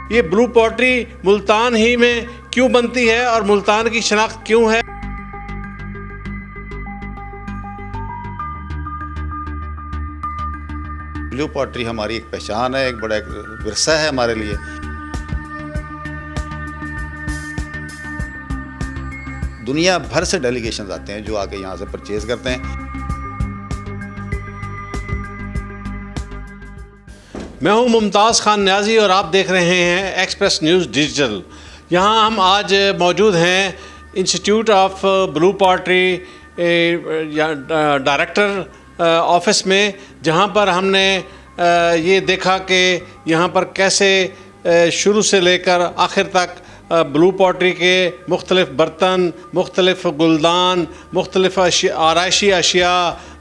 ये blue pottery Multan ही में क्यों बनती है और मुल्तान की शनाख्त क्यों है? ब्लू पॉटरी हमारी एक पहचान है, एक बड़ा एक विरसा है हमारे लिए। दुनिया भर से डेलीगेशन आते हैं जो आके यहाँ से परचेज करते हैं। मैं हूं मुमताज़ खान न्याजी और आप देख रहे हैं एक्सप्रेस न्यूज़ डिजिटल। यहाँ हम आज मौजूद हैं institute of blue pottery director office में, जहाँ पर हमने ये देखा कि यहाँ पर कैसे शुरू से लेकर आखिर तक ब्लू पॉटरी के मुख्तलिफ़ बर्तन, मुख्तलिफ़ गुलदान, मुख्तलिफ़ आराइशी अशिया,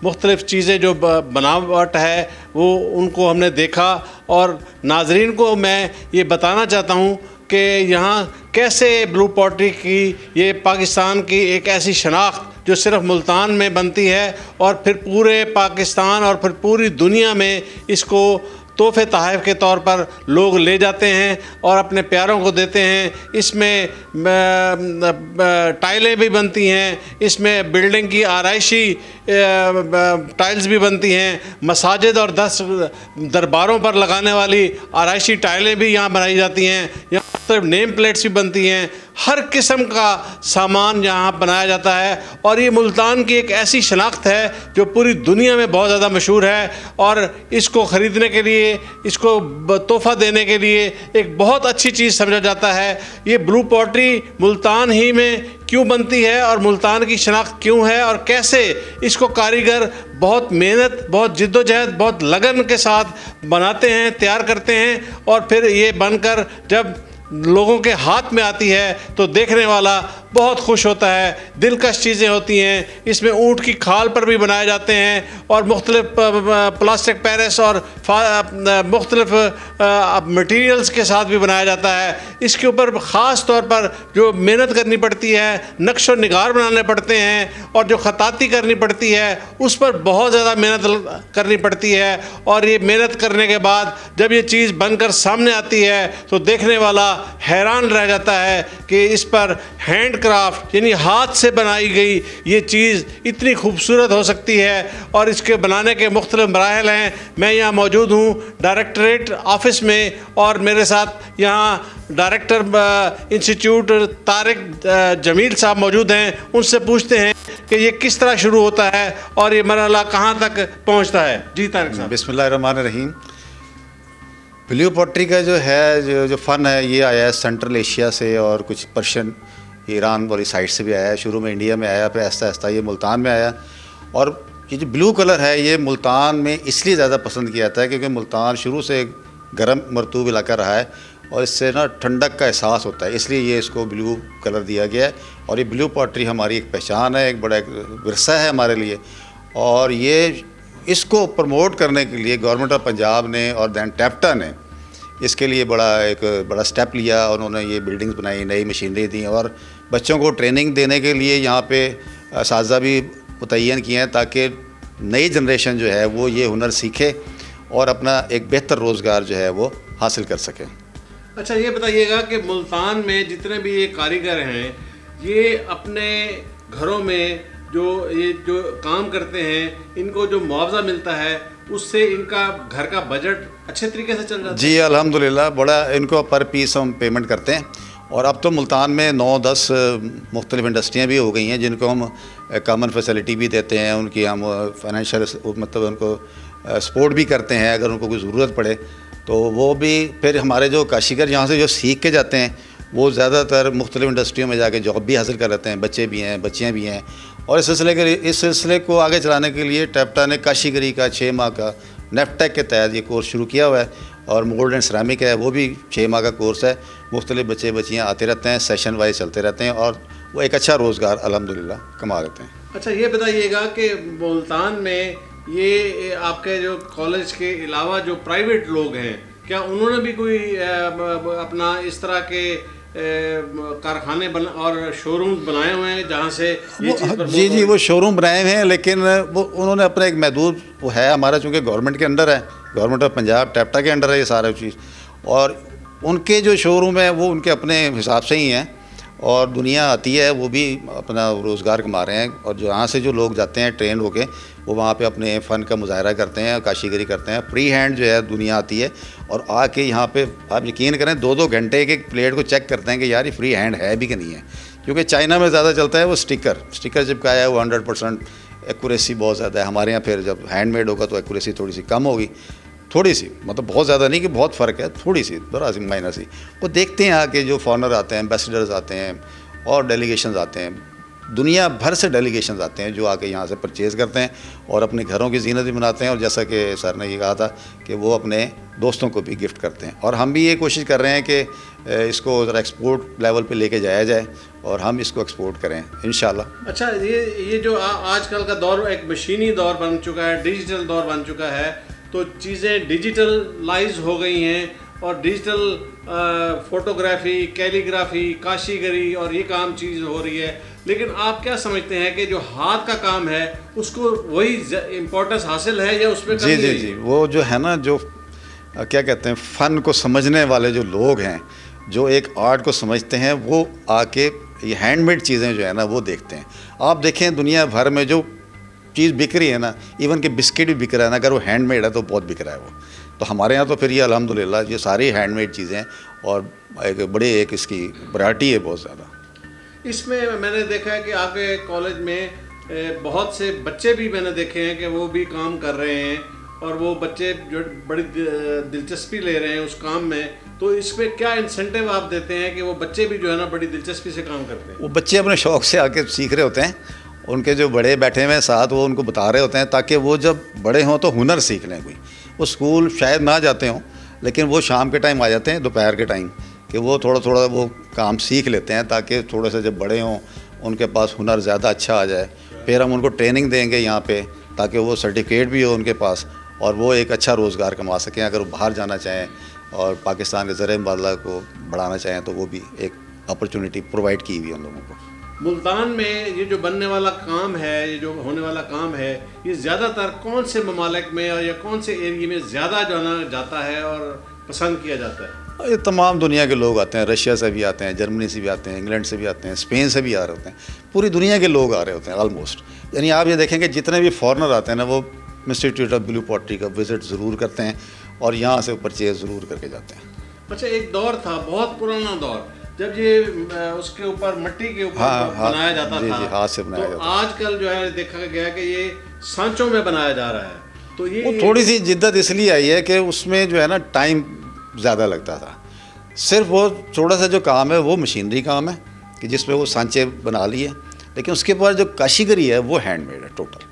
मुख्तलिफ़ चीज़ें जो बनावट है वो उनको हमने देखा। और नाजरीन को मैं ये बताना चाहता हूँ कि यहाँ कैसे ब्लू पॉटरी की ये पाकिस्तान की एक ऐसी शनाख्त जो सिर्फ़ मुल्तान में बनती है और फिर पूरे पाकिस्तान और फिर पूरी दुनिया में इसको तोहफ़े तोहफ़े के तौर पर लोग ले जाते हैं और अपने प्यारों को देते हैं। इसमें टाइलें भी बनती हैं, इसमें बिल्डिंग की आराइशी टाइल्स भी बनती हैं, मसाजिद और दरबारों पर लगाने वाली आराइशी टाइलें भी यहाँ बनाई जाती हैं, यहाँ सिर्फ नेम प्लेट्स भी बनती हैं। हर किस्म का सामान यहाँ बनाया जाता है और ये मुल्तान की एक ऐसी शनाख्त है जो पूरी दुनिया में बहुत ज़्यादा मशहूर है। और इसको ख़रीदने के लिए, इसको तोहफ़ा देने के लिए एक बहुत अच्छी चीज़ समझा जाता है। ये ब्लू पॉटरी मुल्तान ही में क्यों बनती है और मुल्तान की शनाख्त क्यों है और कैसे इसको कारीगर बहुत मेहनत, बहुत जिद्दोजहद, बहुत लगन के साथ बनाते हैं, तैयार करते हैं और फिर ये बनकर जब लोगों के हाथ में आती है तो देखने वाला बहुत खुश होता है। दिलकश चीज़ें होती हैं। इसमें ऊँट की खाल पर भी बनाए जाते हैं और मुख्तलिफ प्लास्टिक पेरिस और मुख्तलिफ मटीरियल्स के साथ भी बनाया जाता है। इसके ऊपर ख़ास तौर पर जो मेहनत करनी पड़ती है, नक्श व निगार बनाने पड़ते हैं और जो ख़ताती करनी पड़ती है उस पर बहुत ज़्यादा मेहनत करनी पड़ती है। और ये मेहनत करने के बाद जब ये चीज़ बनकर सामने आती है तो देखने वाला हैरान रह जाता है कि इस पर हैंड क्राफ्ट यानी हाथ से बनाई गई ये चीज़ इतनी खूबसूरत हो सकती है। और इसके बनाने के मुख्तलिफ मराहल हैं। मैं यहाँ मौजूद हूँ डायरेक्टरेट ऑफिस में और मेरे साथ यहाँ डायरेक्टर इंस्टीट्यूट तारिक जमील साहब मौजूद हैं। उनसे पूछते हैं कि ये किस तरह शुरू होता है और ये मरहला कहाँ तक पहुँचता है। जी तारिक साहब। बिस्मिल्लाहिर्रहमानिर्रहीम। ब्लू पॉटरी का जो है जो फ़न है ये आया है सेंट्रल एशिया से और कुछ पर्शियन, ईरान वाली साइड से भी आया है। शुरू में इंडिया में आया, फिर आहिस्ता आहिस्ता ये मुल्तान में आया। और ये जो ब्लू कलर है ये मुल्तान में इसलिए ज़्यादा पसंद किया जाता है क्योंकि मुल्तान शुरू से गर्म मरतूब इलाका रहा है और इससे ना ठंडक का एहसास होता है, इसलिए ये इसको ब्लू कलर दिया गया है। और ये ब्लू पॉटरी हमारी एक पहचान है, एक बड़ा एक विरसा है हमारे लिए। और ये इसको प्रमोट करने के लिए गवर्नमेंट ऑफ पंजाब ने और दैन टैप्टा ने इसके लिए बड़ा स्टेप लिया। उन्होंने ये बिल्डिंग्स बनाई, नई मशीनरी दी और बच्चों को ट्रेनिंग देने के लिए यहाँ पे असातिज़ा भी मुतय्यन किए हैं ताकि नई जनरेशन जो है वो ये हुनर सीखे और अपना एक बेहतर रोज़गार जो है वो हासिल कर सके। अच्छा, ये बताइएगा कि मुल्तान में जितने भी ये कारीगर हैं ये अपने घरों में जो काम करते हैं इनको जो मुआवजा मिलता है उससे इनका घर का बजट अच्छे तरीके से चल जाता है? जी अल्हम्दुलिल्लाह, बड़ा इनको पर पीस हम पेमेंट करते हैं। और अब तो मुल्तान में 9-10 मुख्तलिफ इंडस्ट्रियाँ भी हो गई हैं जिनको हम कॉमन फैसिलिटी भी देते हैं, उनकी हम फाइनेंशियल मतलब उनको सपोर्ट भी करते हैं अगर उनको कोई ज़रूरत पड़े तो वो भी। फिर हमारे जो काशीगर यहाँ से जो सीख के जाते हैं वो ज़्यादातर मुख्तलिफ इंडस्ट्रियों में जाके जॉब भी हासिल कर लेते हैं, बच्चे भी हैं, बच्चियाँ भी हैं। और इस सिलसिले को आगे चलाने के लिए टैप्टा ने काशीगरी का 6 माह का नेफ्टेक के तहत ये कोर्स शुरू किया हुआ है। और मोल्ड एंड सिरामिक है वो भी 6 माह का कोर्स है। मुख्तलिफ बच्चे बच्चियाँ आते रहते हैं, सेशन वाइज चलते रहते हैं और वो एक अच्छा रोज़गार अल्हम्दुलिल्लाह कमा लेते हैं। अच्छा, ये बताइएगा कि मुल्तान में ये आपके जो कॉलेज के अलावा जो प्राइवेट लोग हैं क्या उन्होंने भी कोई अपना इस तरह के कारखाने और शोरूम बनाए हुए हैं जहाँ से ये चीज़ जी वो शोरूम बनाए हुए हैं, लेकिन वो उन्होंने अपना एक महदूद वो है हमारा, चूँकि गवर्नमेंट के अंडर है, गवर्नमेंट ऑफ पंजाब टैप्टा के अंडर है ये सारा चीज़। और उनके जो शोरूम है वो उनके अपने हिसाब से ही हैं, और दुनिया आती है वो भी अपना रोज़गार कमा रहे हैं। और जो यहाँ से जो लोग जाते हैं ट्रेन होके, वो वहाँ पे अपने फ़न का मुजाहरा करते हैं, काशीगरी करते हैं। फ्री हैंड जो है दुनिया आती है और आके यहाँ पे आप यकीन करें 2-2 घंटे एक प्लेट को चेक करते हैं कि यार ये फ्री हैंड है भी कि नहीं है। क्योंकि चाइना में ज़्यादा चलता है वो स्टिकर चिपकाया है, वो 100% एक्यूरेसी बहुत ज़्यादा है। हमारे यहाँ फिर जब हैंडमेड होगा तो एक्यूरेसी थोड़ी सी कम होगी, थोड़ी सी, मतलब बहुत ज़्यादा नहीं कि बहुत फ़र्क है, थोड़ी सी ज़रा सी माइनर सी। वो देखते हैं आके जो फॉरनर आते हैं, एम्बेसडर्स आते हैं और डेलीगेशंस आते हैं, दुनिया भर से डेलीगेशंस आते हैं जो आके यहाँ से परचेज़ करते हैं और अपने घरों की ज़ीनत भी बनाते हैं। और जैसा कि सर ने ये कहा था कि वो अपने दोस्तों को भी गिफ्ट करते हैं। और हम भी ये कोशिश कर रहे हैं कि इसको ज़रा एक्सपोर्ट लेवल पे लेके जाया जाए और हम इसको एक्सपोर्ट करें इंशाल्लाह। अच्छा, ये जो आजकल का दौर एक मशीनी दौर बन चुका है, डिजिटल दौर बन चुका है, तो चीज़ें डिजिटलाइज हो गई हैं और डिजिटल फोटोग्राफी, कैलीग्राफी, काशीगरी और ये काम चीज़ हो रही है। लेकिन आप क्या समझते हैं कि जो हाथ का काम है उसको वही इम्पोर्टेंस हासिल है या उसमें कमी जी है? जी, वो जो है ना, जो क्या कहते हैं, फ़न को समझने वाले जो लोग हैं, जो एक आर्ट को समझते हैं, वो आके ये हैंडमेड चीज़ें जो है ना वो देखते हैं। आप देखें दुनिया भर में जो चीज़ बिक रही है ना, इवन कि बिस्किट भी बिक रहा है ना, अगर वो हैंडमेड है तो बहुत बिक रहा है वो। तो हमारे यहाँ तो फिर ये अल्हम्दुलिल्लाह ये सारी हैंडमेड चीज़ें हैं और एक इसकी वैरायटी है बहुत ज़्यादा। इसमें मैंने देखा है कि आपके कॉलेज में बहुत से बच्चे भी मैंने देखे हैं कि वो भी काम कर रहे हैं और वो बच्चे जो बड़ी दिलचस्पी ले रहे हैं उस काम में। तो इसमें क्या इंसेंटिव आप देते हैं कि वो बच्चे भी जो है ना बड़ी दिलचस्पी से काम करते हैं? वो बच्चे अपने शौक़ से आके सीख रहे होते हैं, उनके जो बड़े बैठे हुए हैं साथ वो उनको बता रहे होते हैं ताकि वो जब बड़े हों तो हुनर सीख लें कोई। वो स्कूल शायद ना जाते हों लेकिन वो शाम के टाइम आ जाते हैं, दोपहर के टाइम, कि वो थोड़ा थोड़ा वो काम सीख लेते हैं ताकि थोड़े से जब बड़े हों उनके पास हुनर ज़्यादा अच्छा आ जाए। फिर हम उनको ट्रेनिंग देंगे यहाँ पे ताकि वो सर्टिफिकेट भी हो उनके पास और वो एक अच्छा रोज़गार कमा सकें। अगर वो बाहर जाना चाहें और पाकिस्तान के ज़र मुबादला को बढ़ाना चाहें तो वो भी एक अपॉर्चुनिटी प्रोवाइड की हुई है उन लोगों को। मुल्तान में ये जो बनने वाला काम है, ये जो होने वाला काम है, ये ज़्यादातर कौन से ममालिक में या कौन से एरिया में ज़्यादा जाना जाता है और पसंद किया जाता है? ये तमाम दुनिया के लोग आते हैं, रशिया से भी आते हैं, जर्मनी से भी आते हैं, इंग्लैंड से भी आते हैं, स्पेन से भी आ रहे होते हैं, पूरी दुनिया के लोग आ रहे होते हैं ऑलमोस्ट। यानी आप ये देखेंगे जितने भी फॉरनर आते हैं ना वो इंस्टीट्यूट ऑफ ब्लू पॉटरी का विज़िट ज़रूर करते हैं और यहाँ से परचेज़ ज़रूर करके जाते हैं। अच्छा, एक दौर था, बहुत पुराना दौर, जब ये उसके ऊपर मिट्टी के ऊपर बनाया जाता था। जी, हाथ से बनाया जाता। आजकल जो है देखा गया कि ये सांचों में बनाया जा रहा है। तो ये वो थोड़ी सी जिद्दत इसलिए आई है कि उसमें जो है ना टाइम ज़्यादा लगता था। सिर्फ वो थोड़ा सा जो काम है वो मशीनरी काम है कि जिसमें वो सांचे बना लिए, लेकिन उसके बाद जो काशीगरी है वो हैंडमेड है टोटल।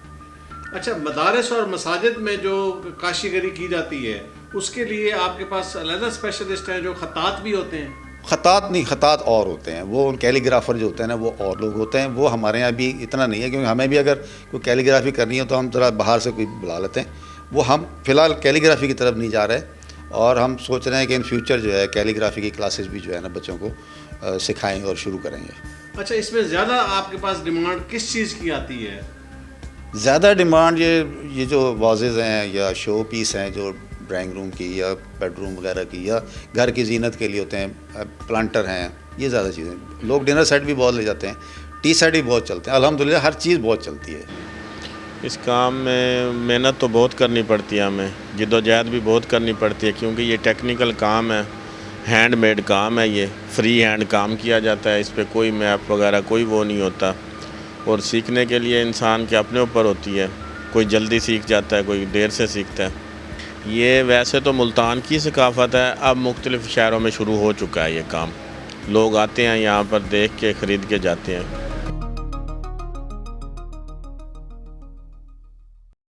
अच्छा, मदारस और मसाजिद में जो काशीगरी की जाती है उसके लिए आपके पास अलग स्पेशलिस्ट हैं जो खतात भी होते हैं? खतात नहीं, खतात और होते हैं, वो कैलीग्राफर जो होते हैं ना वो और लोग होते हैं। वो हमारे यहाँ भी इतना नहीं है क्योंकि हमें भी अगर कोई कैलीग्राफी करनी हो तो हम ज़रा बाहर से कोई बुला लेते हैं। वो हम फ़िलहाल कैलीग्राफी की तरफ नहीं जा रहे और हम सोच रहे हैं कि इन फ्यूचर जो है कैलीग्राफी की क्लासेस भी जो है ना बच्चों को सिखाएंगे और शुरू करेंगे। अच्छा, इसमें ज़्यादा आपके पास डिमांड किस चीज़ की आती है? ज़्यादा डिमांड ये जो वाजेज़ हैं या शो पीस हैं जो ड्राइंग रूम की या बेडरूम वगैरह की या घर की जीनत के लिए होते हैं, प्लांटर हैं, ये ज़्यादा चीज़ें। लोग डिनर सेट भी बहुत ले जाते हैं, टी सेट भी बहुत चलते हैं, अल्हम्दुलिल्लाह हर चीज़ बहुत चलती है। इस काम में मेहनत तो बहुत करनी पड़ती है, हमें जिद्दोजहद भी बहुत करनी पड़ती है क्योंकि ये टेक्निकल काम है, हैंडमेड काम है, ये फ्री हैंड काम किया जाता है, इस पर कोई मैप वगैरह कोई वो नहीं होता। और सीखने के लिए इंसान के अपने ऊपर होती है, कोई जल्दी सीख जाता है, कोई देर से सीखता है। ये वैसे तो मुल्तान की सकाफ़त है, अब मुख्तलिफ़ शहरों में शुरू हो चुका है ये काम। लोग आते हैं यहाँ पर देख के ख़रीद के जाते हैं।